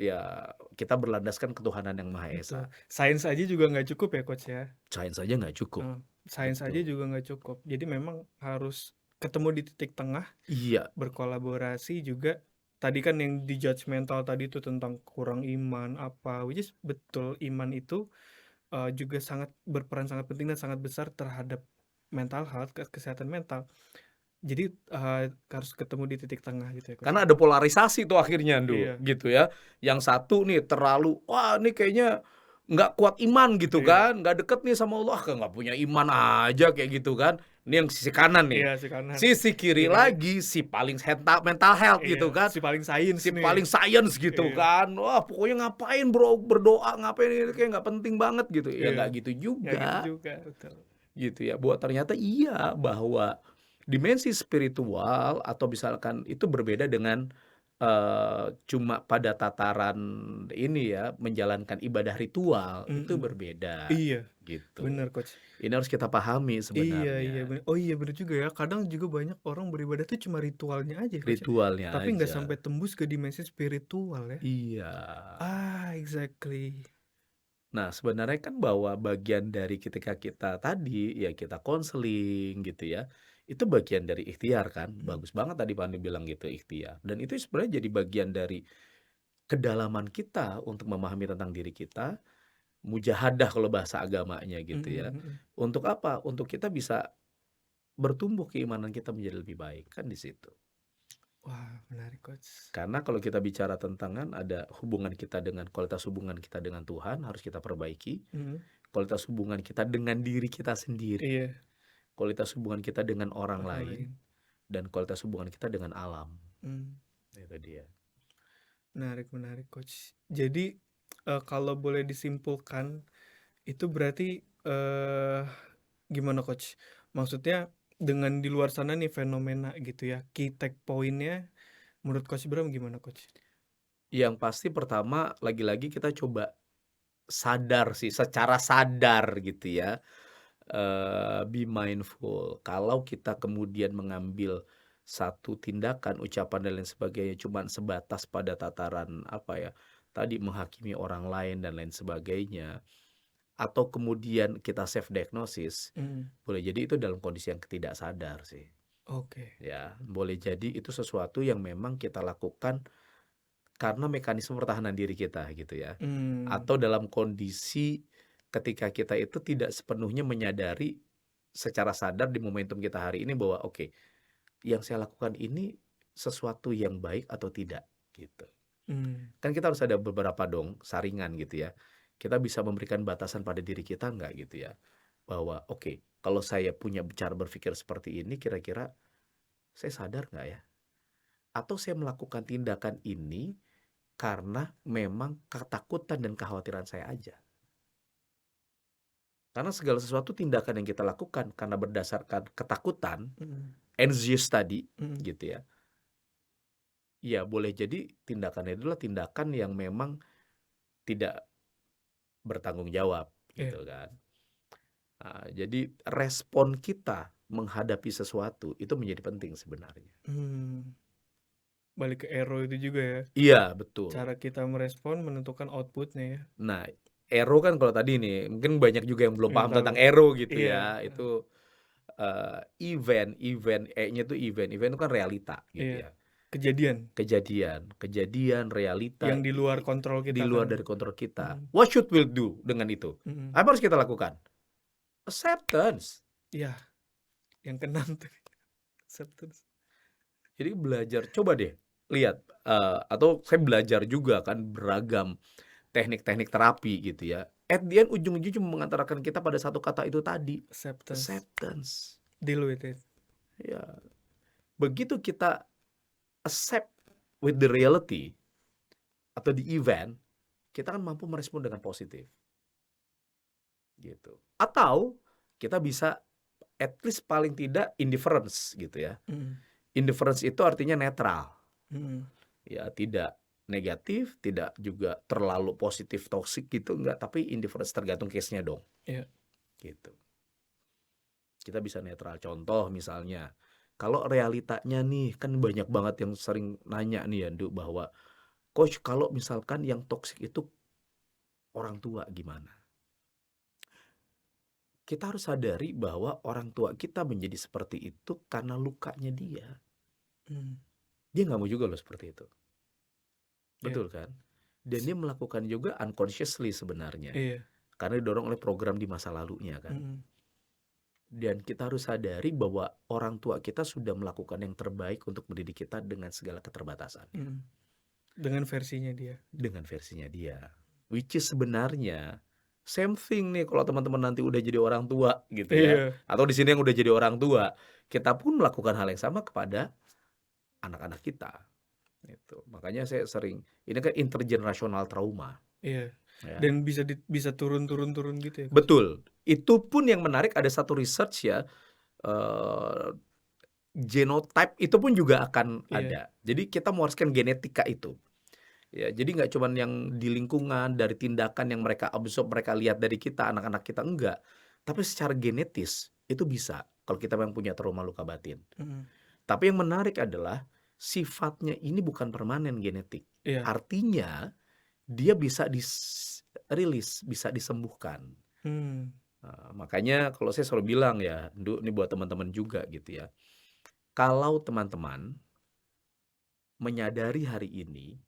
ya kita berlandaskan ketuhanan yang Maha Esa. betul. Sains aja juga nggak cukup ya, Coach, ya? Sains saja nggak cukup. Heeh, sains aja Betul. juga nggak cukup. Jadi memang harus ketemu di titik tengah, Iya, berkolaborasi juga. Tadi kan yang di judgmental tadi itu tentang kurang iman, apa, which is betul, iman itu, juga sangat berperan sangat penting dan sangat besar terhadap mental health, kesehatan mental. Jadi, harus ketemu di titik tengah gitu ya, Coach, karena ya? ada polarisasi tuh akhirnya Ndu, Iya, gitu ya. Yang satu nih terlalu, wah ini kayaknya nggak kuat iman gitu iya, kan, nggak deket nih sama Allah, nggak punya iman aja kayak gitu kan. Ini yang sisi kanan nih. iya, si kanan. Sisi kiri Kiri, lagi si paling mental health iya, gitu kan. si paling sains Si nih. paling science gitu Iya, kan. Wah pokoknya ngapain bro berdoa, ngapain ini kayak nggak penting banget gitu. Ya iya, nggak gitu nggak gitu juga juga, betul. gitu ya. Buat ternyata iya bahwa dimensi spiritual atau misalkan itu berbeda dengan cuma pada tataran ini ya, menjalankan ibadah ritual, itu Mhm, berbeda iya, gitu. bener, Coach. Ini harus kita pahami Iya, iya, sebenarnya, oh iya, bener juga ya, kadang juga banyak orang beribadah tuh cuma ritualnya aja ya, Coach, ya, ritualnya tapi nggak sampai aja. tembus ke dimensi spiritual ya. Iya. Exactly. Nah, sebenarnya kan bahwa bagian dari ketika kita tadi, ya kita konseling gitu ya, itu bagian dari ikhtiar kan. Mhm, Bagus banget tadi Fandi bilang gitu, ikhtiar. Dan itu sebenarnya jadi bagian dari kedalaman kita untuk memahami tentang diri kita, mujahadah kalau bahasa agamanya gitu mhm, ya. mhm. Untuk apa? Untuk kita bisa bertumbuh keimanan kita menjadi lebih baik, kan di situ. Wah, menarik, Coach. Karena kalau kita bicara tentang kan ada hubungan kita dengan kualitas hubungan kita dengan Tuhan harus kita perbaiki, Mhm, kualitas hubungan kita dengan diri kita sendiri, iya, kualitas hubungan kita dengan orang orang lain, lain. dan kualitas hubungan kita dengan alam. Mmm, Itu dia. menarik, menarik, Coach. Jadi, kalau boleh disimpulkan, itu berarti, gimana, Coach? Maksudnya dengan di luar sana nih fenomena gitu ya, key take point-nya menurut Coach Bram gimana, Coach? Yang pasti pertama lagi-lagi kita coba sadar sih, secara sadar gitu ya, be mindful. Kalau kita kemudian mengambil satu tindakan, ucapan dan lain sebagainya cuman sebatas pada tataran apa ya, tadi menghakimi orang lain dan lain sebagainya, atau kemudian kita self diagnosis, Mhm, boleh jadi itu dalam kondisi yang tidak sadar sih. oke. Ya, boleh jadi itu sesuatu yang memang kita lakukan karena mekanisme pertahanan diri kita gitu ya. Mmm, Atau dalam kondisi ketika kita itu tidak sepenuhnya menyadari secara sadar di momentum kita hari ini bahwa oke, yang saya lakukan ini sesuatu yang baik atau tidak gitu. mmm, Kan kita harus ada beberapa dong saringan gitu ya. Kita bisa memberikan batasan pada diri kita nggak gitu ya. Bahwa oke, kalau saya punya cara berpikir seperti ini kira-kira saya sadar nggak ya? Atau saya melakukan tindakan ini karena memang ketakutan dan kekhawatiran saya aja. Karena segala sesuatu tindakan yang kita lakukan karena berdasarkan ketakutan, mhm, anxious tadi, mhm, gitu ya. Ya boleh jadi tindakannya adalah tindakan yang memang tidak bertanggung jawab Iya. gitu kan. Jadi respon kita menghadapi sesuatu itu menjadi penting sebenarnya. Balik ke Ero itu juga ya. Iya, betul. Cara kita merespon menentukan outputnya ya. Nah, Ero kan kalau tadi nih, mungkin banyak juga yang belum Nggak paham tahu. tentang Ero gitu Iya. ya. Itu event, E-nya itu event itu kan realita gitu Iya. ya. Kejadian, realita Yang di luar kontrol di kita luar kan. dari kontrol kita. What should we do dengan itu? Apa harus kita lakukan? Acceptance. Iya. Yang keenam tuh. Acceptance. Jadi belajar, coba deh lihat, atau saya belajar juga kan beragam teknik-teknik terapi gitu ya. At the end ujung-ujungnya cuma mengantarkan kita pada satu kata itu tadi, acceptance. Deal with it. Ya, begitu kita accept with the reality atau the event, kita kan mampu merespon dengan positif. Gitu. Atau kita bisa at least paling tidak indifference gitu ya. Indifference itu artinya netral. Ya, tidak negatif, tidak juga terlalu positif toxic gitu, enggak, tapi indifference, tergantung case-nya dong. Iya. Gitu. Kita bisa netral. Contoh misalnya, kalau realitanya nih, kan banyak banget yang sering nanya nih ya, Ndu, bahwa coach kalau misalkan yang toxic itu orang tua gimana? Kita harus sadari bahwa orang tua kita menjadi seperti itu karena lukanya dia. Dia nggak mau juga loh seperti itu. Betul kan? Dan dia melakukan juga unconsciously sebenarnya. Iya. Karena didorong oleh program di masa lalunya kan. Dan kita harus sadari bahwa orang tua kita sudah melakukan yang terbaik untuk mendidik kita dengan segala keterbatasan. Dengan versinya dia. Dengan versinya dia. Which is sebenarnya same thing nih kalau teman-teman nanti udah jadi orang tua gitu ya. Atau di sini yang udah jadi orang tua, kita pun melakukan hal yang sama kepada anak-anak kita. Gitu. Makanya saya sering, ini kan intergenerational trauma. Iya. Ya. Dan bisa turun gitu ya. Betul. Itu pun yang menarik, ada satu research ya, genotype itu pun juga akan ada. Jadi kita mewariskan genetika itu. Ya, jadi nggak cuma yang di lingkungan, dari tindakan yang mereka absorb, mereka lihat dari kita, anak-anak kita, enggak. Tapi secara genetis itu bisa kalau kita memang punya trauma luka batin. Tapi yang menarik adalah sifatnya ini bukan permanen genetik. Artinya dia bisa rilis, bisa disembuhkan. Nah, makanya kalau saya selalu bilang ya, Ndu, ini buat teman-teman juga gitu ya. Kalau teman-teman menyadari hari ini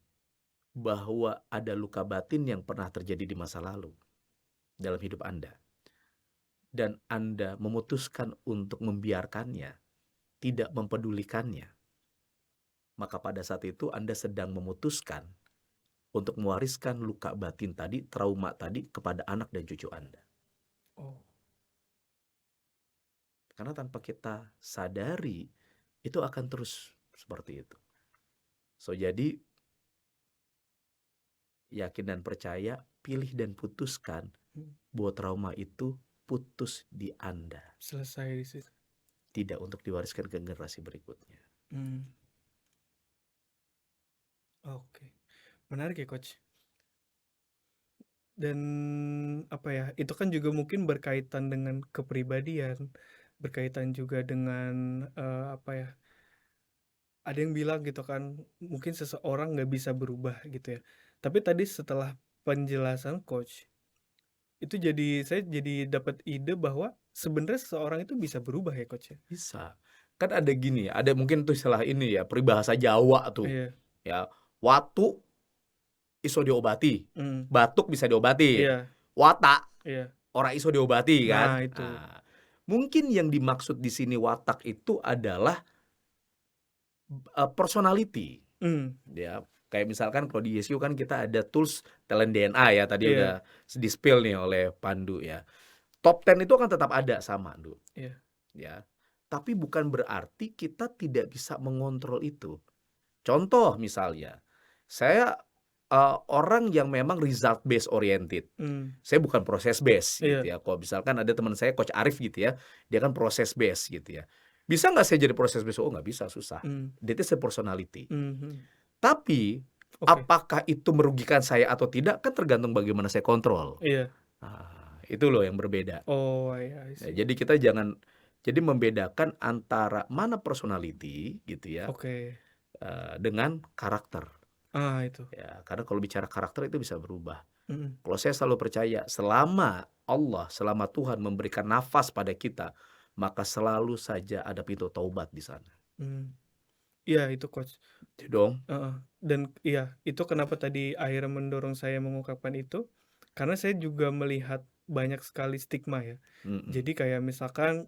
bahwa ada luka batin yang pernah terjadi di masa lalu dalam hidup Anda, dan Anda memutuskan untuk membiarkannya, tidak mempedulikannya, maka pada saat itu Anda sedang memutuskan untuk mewariskan luka batin tadi, trauma tadi kepada anak dan cucu Anda. Karena tanpa kita sadari, itu akan terus seperti itu. So, jadi yakin dan percaya, pilih dan putuskan bahwa trauma itu putus di Anda. Selesai di situ. Tidak untuk diwariskan ke generasi berikutnya. Oke. Menarik ya, Coach. Dan apa ya, itu kan juga mungkin berkaitan dengan kepribadian, berkaitan juga dengan apa ya, ada yang bilang gitu kan, mungkin seseorang nggak bisa berubah gitu ya. Tapi tadi setelah penjelasan Coach, itu saya jadi dapat ide bahwa sebenarnya seseorang itu bisa berubah ya, Coach ya? Bisa. Kan ada gini, ada mungkin tuh istilah ini ya, peribahasa Jawa tuh. Iya. Ya, watu iso diobati, batuk bisa diobati. Watak orang iso diobati kan. Nah, itu. Mungkin yang dimaksud di sini watak itu adalah personality. Ya, kayak misalkan kalau di YSU kan kita ada tools talent DNA ya, tadi udah di-spill nih oleh Pandu ya. Top 10 itu akan tetap ada sama, Ndu. Ya. Tapi bukan berarti kita tidak bisa mengontrol itu. Contoh misalnya, saya orang yang memang result based oriented. Saya bukan proses based gitu ya. Kalau misalkan ada teman saya Coach Arif gitu ya, dia kan proses based gitu ya. Bisa nggak saya jadi proses based? Oh, nggak bisa, susah. That is a personality. Tapi Oke. Apakah itu merugikan saya atau tidak, kan tergantung bagaimana saya kontrol. Iya. Itu loh yang berbeda. Oh, iya, I Nah, see. jadi kita jangan jadi membedakan antara mana personality gitu ya, Oke. dengan karakter. Itu. Ya, karena kalau bicara karakter itu bisa berubah. Mhm. Kalau saya selalu percaya, selama Tuhan memberikan nafas pada kita, maka selalu saja ada pintu taubat di sana. Mmm. Iya, itu Coach. Gitu dong. Heeh. Dan iya, itu kenapa tadi akhirnya mendorong saya mengungkapkan itu, karena saya juga melihat banyak sekali stigma ya. Mhm. Jadi kayak misalkan,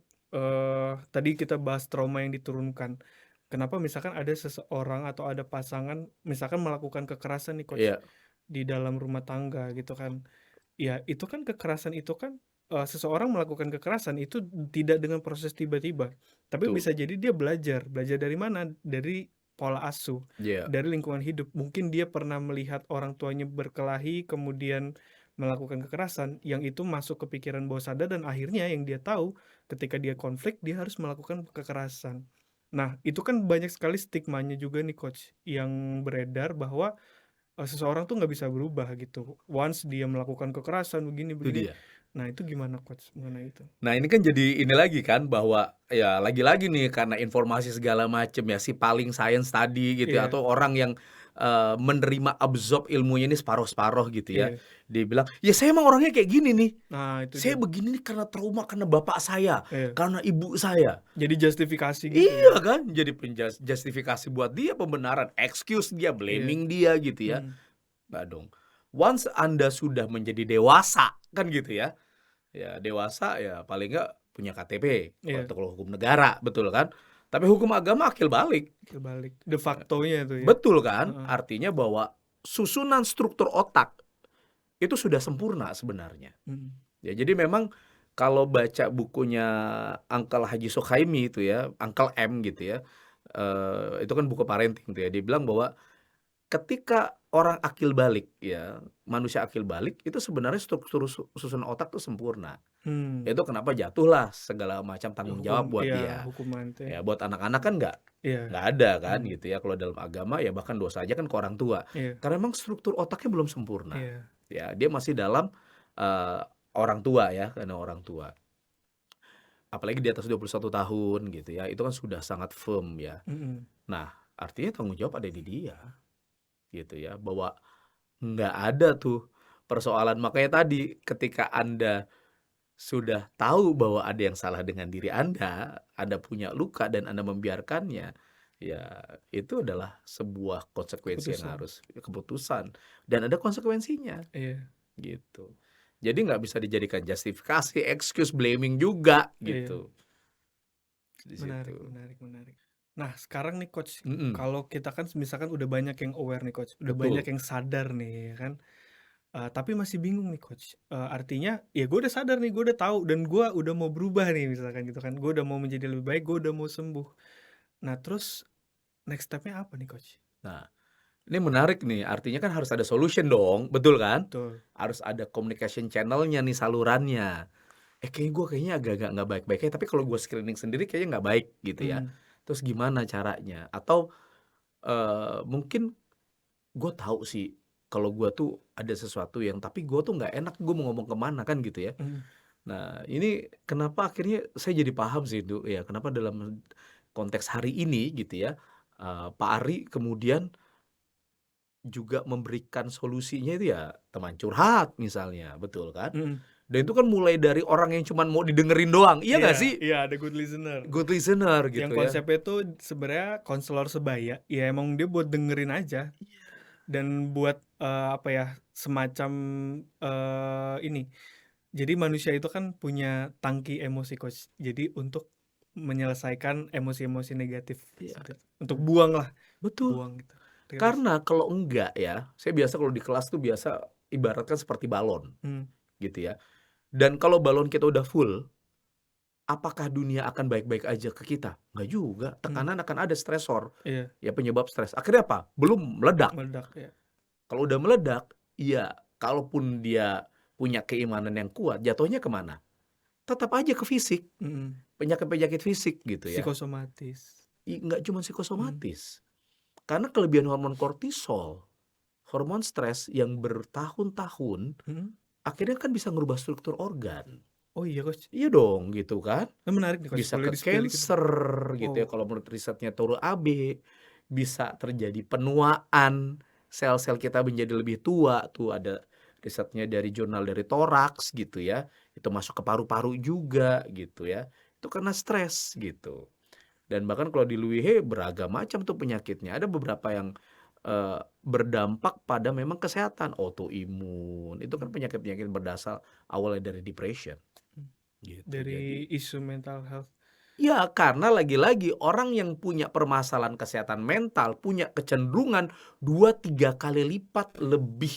tadi kita bahas trauma yang diturunkan. Kenapa misalkan ada seseorang atau ada pasangan misalkan melakukan kekerasan nih Coach, Iya, di dalam rumah tangga gitu kan. Ya itu kan kekerasan itu kan, seseorang melakukan kekerasan itu tidak dengan proses tiba-tiba, tapi betul. bisa jadi dia belajar. Belajar dari mana? Dari pola asuh, Iya, dari lingkungan hidup. Mungkin dia pernah melihat orang tuanya berkelahi, kemudian melakukan kekerasan, yang itu masuk ke pikiran bawah sadar dan akhirnya yang dia tahu ketika dia konflik, dia harus melakukan kekerasan. Nah, itu kan banyak sekali stigmanya juga nih Coach, yang beredar bahwa seseorang tuh nggak bisa berubah gitu, once dia melakukan kekerasan itu begini-begini. dia. Nah itu gimana Coach mengenai itu? Nah, ini kan jadi ini lagi kan bahwa ya lagi-lagi nih karena informasi segala macam ya si paling science tadi gitu ya Iya, atau orang yang, menerima absorb ilmunya ini separuh-separuh gitu ya. iya. Dia bilang, "Ya saya emang orangnya kayak gini nih. Nah itu dia. Saya begini nih karena trauma, karena bapak saya, Iya. karena ibu saya." Jadi justifikasi gitu ya? Iya kan, jadi justifikasi buat dia, pembenaran, excuse dia, Iya. blaming dia gitu ya. Mhm. Nggak dong. Once Anda sudah menjadi dewasa kan gitu ya. Ya dewasa ya paling nggak punya KTP, Iya, kalau hukum negara, betul kan? Tapi hukum agama akil balik. kebalik. De facto-nya itu ya? Betul kan? Heeh. Artinya bahwa susunan struktur otak itu sudah sempurna sebenarnya. Mhm. Ya jadi memang kalau baca bukunya Uncle Haji Sukhaimi itu ya, Uncle M gitu ya, itu kan buku parenting tuh ya, dia bilang bahwa ketika orang akil balik ya, manusia akil balik itu sebenarnya struktur susunan otak tuh sempurna. Mmm. Itu kenapa jatuhlah segala macam tanggung Hukum jawab buat iya, dia. hukuman itu ya? Ya buat anak-anak kan Iya. nggak ada kan Mhm. gitu ya, kalau dalam agama ya bahkan dosa aja kan ke orang tua. Iya, Karena memang struktur otaknya belum sempurna. iya. Ya dia masih dalam, eee, orang tua ya, karena orang tua. Apalagi di atas 21 tahun gitu ya, itu kan sudah sangat firm ya. Mhm. Nah, artinya tanggung jawab ada di dia, gitu ya, bahwa nggak ada tuh persoalan. Makanya tadi ketika Anda sudah tahu bahwa ada yang salah dengan diri Anda punya luka dan Anda membiarkannya, ya itu adalah sebuah konsekuensi yang Keputusan. harus keputusan dan ada konsekuensinya, Iya, gitu. Jadi nggak bisa dijadikan justifikasi, excuse, blaming juga, iya. gitu, di Menarik, situ. menarik, menarik. Nah, sekarang nih Coach, Mhm, kalau kita kan misalkan udah banyak yang aware nih Coach, udah banyak betul. yang sadar nih ya kan, tapi masih bingung nih Coach, artinya ya gue udah sadar nih, gue udah tahu dan gue udah mau berubah nih misalkan gitu kan, gue udah mau menjadi lebih baik, gue udah mau sembuh. Nah terus next step-nya apa nih Coach? Nah, ini menarik nih, artinya kan harus ada solution dong, betul kan? Betul. Harus ada communication channel-nya nih, salurannya. Kayaknya agak-agak nggak baik-baik ya, tapi kalau gue screening sendiri kayaknya nggak baik gitu ya. Mhm, Terus gimana caranya? Atau, mungkin gue tahu sih kalau gue tuh ada sesuatu yang tapi gue tuh nggak enak, gue mau ngomong kemana kan gitu ya. mhm, Nah, ini kenapa akhirnya saya jadi paham sih itu ya, kenapa dalam konteks hari ini gitu ya, Pak Ari kemudian juga memberikan solusinya itu ya teman curhat misalnya, betul kan? mhm. Dan itu kan mulai dari orang yang cuman mau didengerin doang, iya Iya, nggak sih? iya, ada good listener. Good listener Yang gitu ya. konsepnya tuh sebenarnya konselor sebaya, ya emang dia buat dengerin aja dan buat, apa ya, semacam, ini, jadi manusia itu kan punya tangki emosi Coach. Jadi untuk menyelesaikan emosi-emosi negatif Iya, untuk buang lah, betul. buang gitu, rilis. Karena kalau enggak ya, saya biasa kalau di kelas tuh biasa ibaratkan seperti balon Mmm. gitu ya. Dan kalau balon kita udah full, apakah dunia akan baik-baik aja ke kita? Nggak juga, Mmm. tekanan akan ada, stresor, Iya, ya penyebab stres. Akhirnya apa? Belum meledak. meledak ya. Kalau udah meledak, ya kalaupun dia punya keimanan yang kuat, jatuhnya kemana? Tetap aja ke fisik, Mhm. penyakit-penyakit fisik gitu ya. Psikosomatis. Nggak cuma Mmm. psikosomatis, karena kelebihan hormon kortisol. Hormon stres yang bertahun-tahun Mhm. akhirnya kan bisa ngerubah struktur organ. Oh iya, Coach. Iya dong, gitu kan. Menarik nih, Coach, Bisa boleh ke di-spill dikit? cancer gitu ya Wow. kalau menurut risetnya Toru Abe, bisa terjadi penuaan, sel-sel kita menjadi lebih tua, tuh ada risetnya dari jurnal dari Thorax gitu ya, itu masuk ke paru-paru juga gitu ya, itu karena stres gitu. Dan bahkan kalau di Luihe beragam macam tuh penyakitnya, ada beberapa yang, berdampak pada memang kesehatan, autoimun, itu kan Mmm, penyakit-penyakit berdasar awalnya dari depression, mhm. gitu. Jadi Dari isu mental health. ya, karena lagi-lagi orang yang punya permasalahan kesehatan mental punya kecenderungan 2 3 kali lipat lebih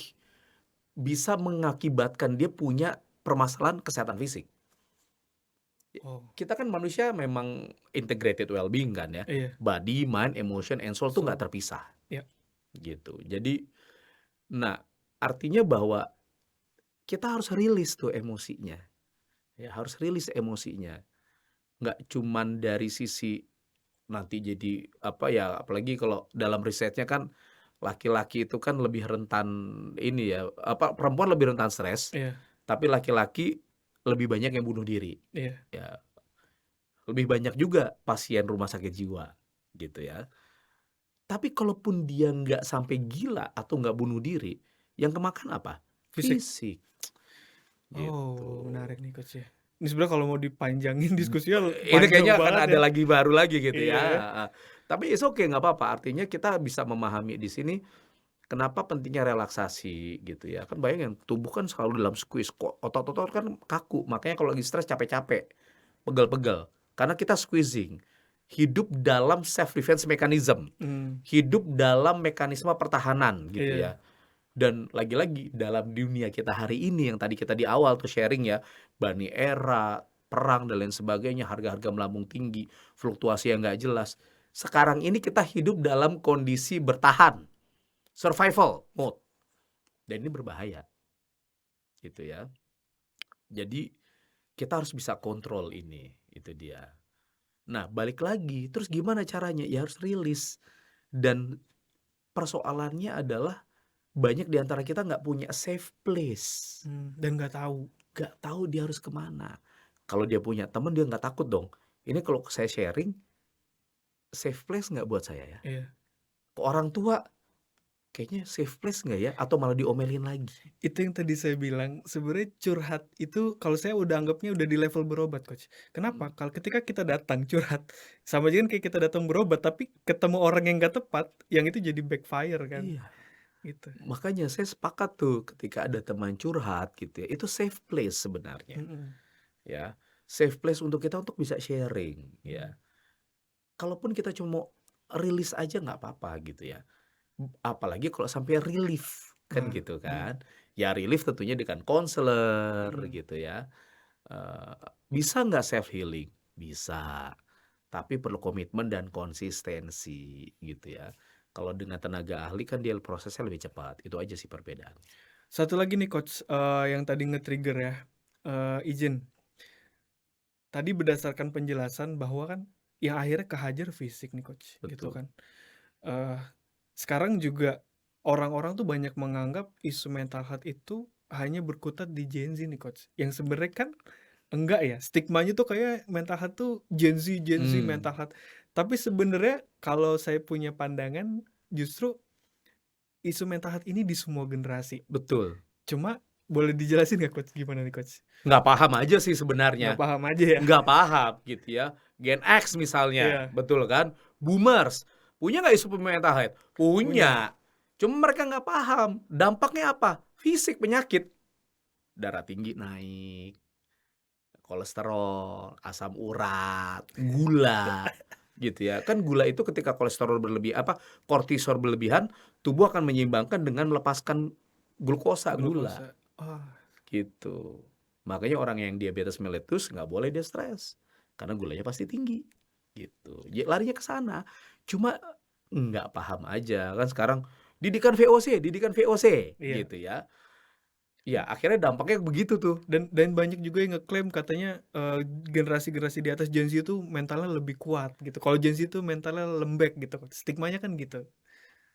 bisa mengakibatkan dia punya permasalahan kesehatan fisik. Oh, Kita kan manusia memang integrated well-being kan ya, iya, body, mind, emotion, and soul tuh so nggak terpisah, ya, gitu. Jadi, nah, artinya bahwa kita harus rilis tuh emosinya, ya harus rilis emosinya. Nggak cuman dari sisi nanti jadi apa ya, apalagi kalau dalam risetnya kan laki-laki itu kan lebih rentan ini ya, apa, perempuan lebih rentan stres, iya, tapi laki-laki lebih banyak yang bunuh diri. iya. Ya, lebih banyak juga pasien rumah sakit jiwa, gitu ya. Tapi kalaupun dia nggak sampai gila atau nggak bunuh diri, yang kemakan apa? Fisik. Fisik, gitu. Oh, menarik nih, Coach, ya. Ini sebenarnya kalau mau dipanjangin Mmm, diskusinya ini panjang kayaknya akan banget ada ya. lagi baru lagi gitu Iya ya, ya. heeh. Tapi it's okay, nggak apa-apa, artinya kita bisa memahami di sini kenapa pentingnya relaksasi gitu ya. Kan bayangin tubuh kan selalu dalam squeeze, kok otot-otot kan kaku, makanya kalau lagi stres capek-capek, pegel-pegel, karena kita squeezing. Hidup dalam self defense mechanism, Mmm, hidup dalam mekanisme pertahanan gitu iya, ya. Dan lagi-lagi dalam dunia kita hari ini yang tadi kita di awal tuh sharing ya, bunny era, perang dan lain sebagainya, harga-harga melambung tinggi, fluktuasi yang nggak jelas. Sekarang ini kita hidup dalam kondisi bertahan, survival mode, dan ini berbahaya, gitu ya. Jadi kita harus bisa kontrol ini, itu dia. Nah, balik lagi, terus gimana caranya? Ya harus rilis. Dan persoalannya adalah banyak di antara kita nggak punya safe place. dan nggak tahu. Nggak tahu dia harus kemana. Kalau dia punya temen dia nggak takut dong, ini kalau saya sharing, safe place nggak buat saya ya? Iya. Ke orang tua, kayaknya safe place nggak ya? Atau malah diomelin lagi? Itu yang tadi saya bilang, sebenarnya curhat itu kalau saya udah anggapnya udah di level berobat, Coach. Mhm. Kenapa? Kalau ketika kita datang curhat, sama aja kan kayak kita datang berobat, tapi ketemu orang yang nggak tepat, yang itu jadi backfire kan, Iya, gitu. makanya saya sepakat tuh ketika ada teman curhat gitu ya, itu safe place sebenarnya, Mhm, ya. Safe place untuk kita untuk bisa sharing, mhm, ya. Kalaupun kita cuma mau rilis aja nggak apa-apa gitu ya. Apalagi kalau sampai relief, kan nah, gitu kan. Ya relief tentunya dengan konselor mhm. gitu ya. Eee, bisa nggak self healing? Bisa, tapi perlu komitmen dan konsistensi gitu ya. Kalau dengan tenaga ahli kan dia prosesnya lebih cepat, itu aja sih perbedaannya. Satu lagi nih, Coach, yang tadi nge-trigger ya, izin. Tadi berdasarkan penjelasan bahwa kan yang akhirnya kehajar fisik nih, Coach, gitu Betul. kan. Eee, Sekarang juga orang-orang tuh banyak menganggap isu mental health itu hanya berkutat di Gen Z nih, Coach. Yang sebenarnya kan enggak ya, stigmanya tuh kayak mental health tuh Gen Z mental Mmm, health. Tapi sebenarnya kalau saya punya pandangan, justru isu mental health ini di semua generasi. betul. Cuma boleh dijelasin nggak, Coach, gimana nih, Coach? Nggak paham aja sih Nggak sebenarnya. paham aja ya? Nggak paham gitu ya. Gen X misalnya, Iya, betul kan? Boomers, punya nggak isu mental health? punya. Punya. Cuma mereka nggak paham, dampaknya apa? Fisik, penyakit, darah tinggi naik, kolesterol, asam urat, gula, gitu ya. Kan gula itu ketika kolesterol kortisol berlebihan, tubuh akan menyeimbangkan dengan melepaskan glukosa, gula, Glukosa. Oh, gitu. Makanya orang yang diabetes mellitus nggak boleh dia stres, karena gulanya pasti tinggi, gitu. Larinya ke sana, cuma nggak paham aja. Kan sekarang didikan VOC, iya. gitu ya. Ya akhirnya dampaknya begitu tuh. Dan banyak juga yang ngeklaim katanya, generasi-generasi di atas Gen Z itu mentalnya lebih kuat gitu. Kalau Gen Z itu mentalnya lembek gitu, stigmanya kan gitu.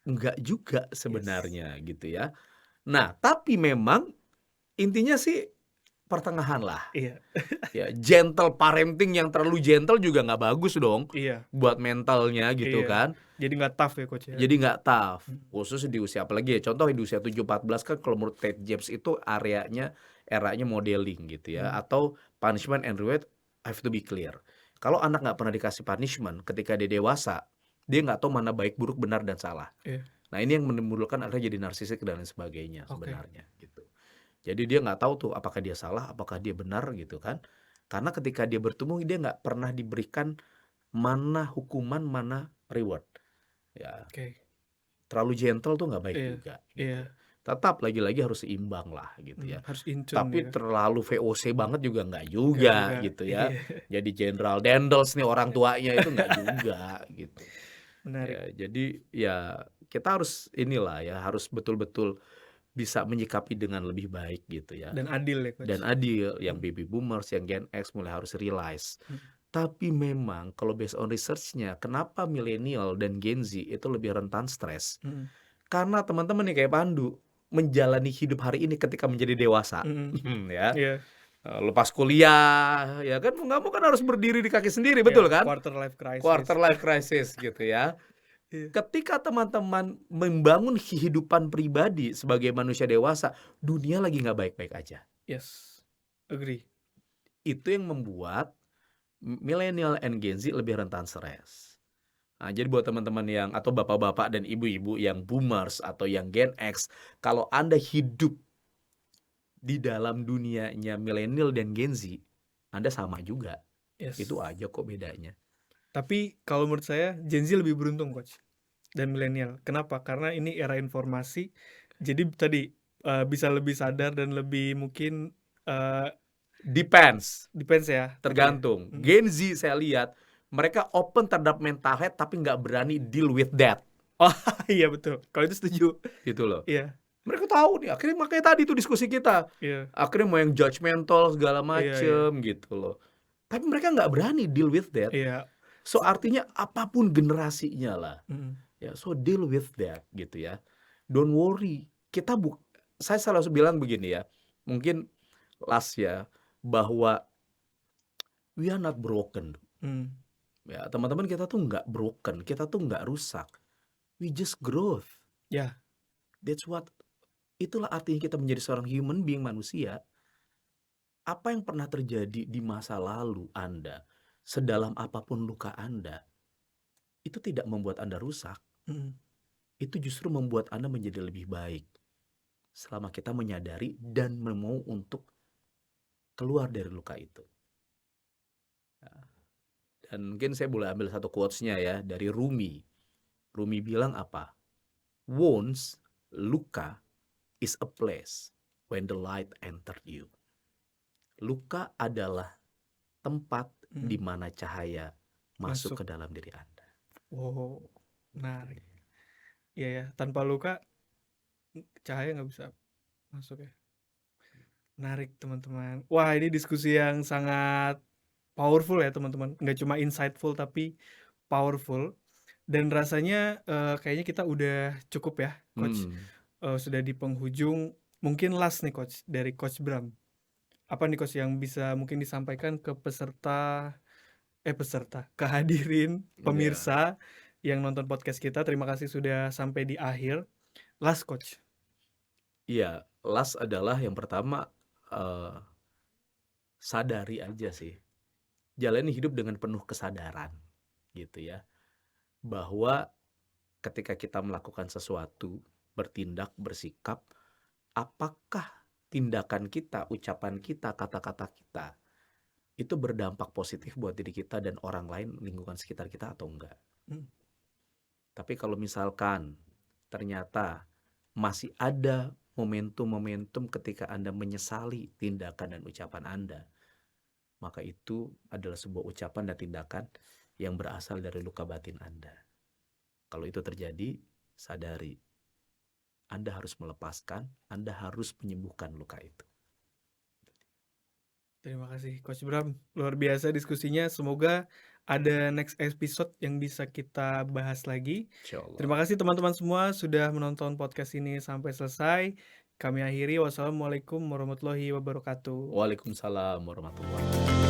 Enggak juga Yes. sebenarnya gitu ya. Nah, tapi memang intinya sih pertengahan lah. Iya. Ya, gentle parenting yang terlalu gentle juga nggak bagus dong Iya. buat mentalnya gitu Iya. kan. Jadi nggak tough ya coach ya. Jadi nggak tough. Hmm. Khusus di usia apalagi ya, contoh di usia 7-14 kan kalau menurut Ted James itu eranya modeling gitu ya, atau punishment and reward have to be clear. Kalau anak nggak pernah dikasih punishment ketika dia dewasa, dia nggak tahu mana baik, buruk, benar, dan salah. Iya. Nah ini yang menimbulkan akhirnya jadi narsisik dan lain sebagainya Oke. sebenarnya gitu. Jadi dia nggak tahu tuh apakah dia salah, apakah dia benar gitu kan. Karena ketika dia bertumbuh dia nggak pernah diberikan mana hukuman, mana reward. Ya, Oke. terlalu gentle tuh nggak baik Iya. juga Iya. gitu. Tetap lagi-lagi harus seimbang lah gitu ya. Harus in tune Tapi ya. terlalu VOC banget juga nggak Nggak juga juga. gitu ya. Iya. Jadi General Dendels nih orang tuanya itu nggak juga gitu. Menarik. Ya, jadi ya kita harus inilah ya, harus betul-betul bisa menyikapi dengan lebih baik gitu ya. Dan adil ya coach. Dan adil, yang baby boomers, yang Gen X mulai harus realize. Tapi memang kalau based on research-nya, kenapa milenial dan Gen Z itu lebih rentan stres? Karena teman-teman nih kayak Pandu menjalani hidup hari ini ketika menjadi dewasa, ya. Iya. Lepas kuliah, ya kan nggak mau kan harus berdiri di kaki sendiri, betul Iya, kan? quarter life crisis. Quarter life crisis gitu ya. Iya. Ketika teman-teman membangun kehidupan pribadi sebagai manusia dewasa, dunia lagi nggak baik-baik aja. Yes. Agree. Itu yang membuat millennial and Gen Z lebih rentan stres. Nah, jadi buat teman-teman yang atau bapak-bapak dan ibu-ibu yang boomers atau yang Gen X, kalau Anda hidup di dalam dunianya millennial dan Gen Z, Anda sama juga. Yes. Itu aja kok bedanya. Tapi kalau menurut saya Gen Z lebih beruntung coach dan milenial. Kenapa? Karena ini era informasi. Jadi tadi bisa lebih sadar dan lebih mungkin Depends, ya. tergantung. Gen Z saya lihat mereka open terhadap mental health tapi nggak berani deal with that. Oh iya betul. Kalau itu setuju. Gitu loh. Iya. Mereka tahu nih. Akhirnya makanya tadi tuh diskusi kita. Iya. Akhirnya mau yang judgmental segala Iya, macem gitu loh. Tapi mereka nggak berani deal with that. Iya. So artinya apapun generasinya lah. Ya, so deal with that gitu ya. Don't worry. Saya selalu bilang begini ya. Mungkin last ya, bahwa we are not broken. Ya, teman-teman kita tuh nggak broken, kita tuh nggak rusak. We just growth. Ya. That's what, itulah artinya kita menjadi seorang human being, manusia. Apa yang pernah terjadi di masa lalu Anda, sedalam apapun luka Anda, itu tidak membuat Anda rusak. Itu justru membuat Anda menjadi lebih baik. Selama kita menyadari dan mau untuk keluar dari luka itu. Dan mungkin saya boleh ambil satu quotes-nya ya, dari Rumi. Rumi bilang apa? Wounds, luka, is a place when the light enter you. Luka adalah tempat di mana cahaya masuk ke dalam diri Anda. Oh, menarik. Iya ya, tanpa luka cahaya nggak bisa masuk ya. Menarik teman-teman. Wah ini diskusi yang sangat powerful ya teman-teman. Nggak cuma insightful tapi powerful. Dan rasanya kayaknya kita udah cukup ya coach. Sudah di penghujung. Mungkin last nih coach dari Coach Bram. Apa nih coach yang bisa mungkin disampaikan ke ke hadirin pemirsa yang nonton podcast kita. Terima kasih sudah sampai di akhir. Last coach. Iya, last adalah yang pertama, sadari aja sih. Jalani hidup dengan penuh kesadaran gitu ya. Bahwa ketika kita melakukan sesuatu, bertindak, bersikap, apakah tindakan kita, ucapan kita, kata-kata kita itu berdampak positif buat diri kita dan orang lain, lingkungan sekitar kita atau enggak. Tapi kalau misalkan ternyata masih ada momentum-momentum ketika Anda menyesali tindakan dan ucapan Anda, maka itu adalah sebuah ucapan dan tindakan yang berasal dari luka batin Anda. Kalau itu terjadi, sadari. Anda harus melepaskan, Anda harus menyembuhkan luka itu. Terima kasih Coach Bram, luar biasa diskusinya. Semoga ada next episode yang bisa kita bahas lagi. Insyaallah. Terima kasih teman-teman semua sudah menonton podcast ini sampai selesai. Kami akhiri, wassalamualaikum warahmatullahi wabarakatuh. Waalaikumsalam warahmatullahi wabarakatuh.